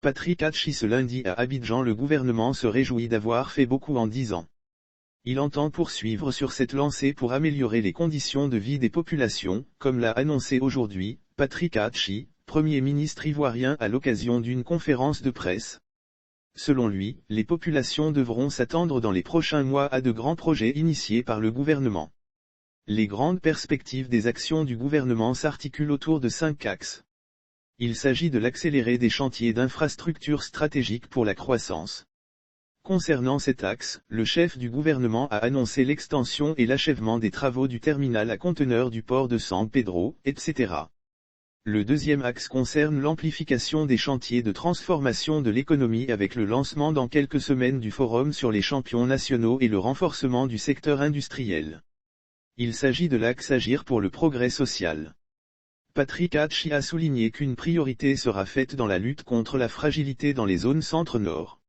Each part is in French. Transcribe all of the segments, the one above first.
Patrick Hatchi. Ce lundi à Abidjan, le gouvernement se réjouit d'avoir fait beaucoup en 10 ans. Il entend poursuivre sur cette lancée pour améliorer les conditions de vie des populations, comme l'a annoncé aujourd'hui Patrick Hatchi, Premier ministre ivoirien à l'occasion d'une conférence de presse. Selon lui, les populations devront s'attendre dans les prochains mois à de grands projets initiés par le gouvernement. Les grandes perspectives des actions du gouvernement s'articulent autour de 5 axes. Il s'agit de l'accélérer des chantiers d'infrastructures stratégiques pour la croissance. Concernant cet axe, le chef du gouvernement a annoncé l'extension et l'achèvement des travaux du terminal à conteneurs du port de San Pedro, etc. Le deuxième axe concerne l'amplification des chantiers de transformation de l'économie avec le lancement dans quelques semaines du Forum sur les champions nationaux et le renforcement du secteur industriel. Il s'agit de l'axe Agir pour le progrès social. Patrick Hatchi a souligné qu'une priorité sera faite dans la lutte contre la fragilité dans les zones centre-nord.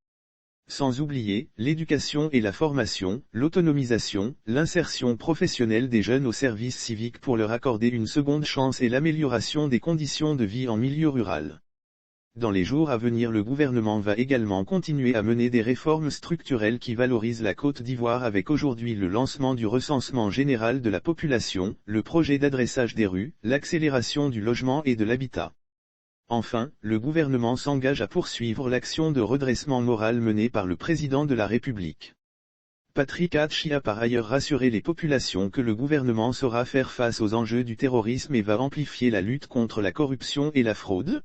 Sans oublier l'éducation et la formation, l'autonomisation, l'insertion professionnelle des jeunes au service civique pour leur accorder une seconde chance et l'amélioration des conditions de vie en milieu rural. Dans les jours à venir, le gouvernement va également continuer à mener des réformes structurelles qui valorisent la Côte d'Ivoire avec aujourd'hui le lancement du recensement général de la population, le projet d'adressage des rues, l'accélération du logement et de l'habitat. Enfin, le gouvernement s'engage à poursuivre l'action de redressement moral menée par le président de la République. Patrick Hatchi a par ailleurs rassuré les populations que le gouvernement saura faire face aux enjeux du terrorisme et va amplifier la lutte contre la corruption et la fraude.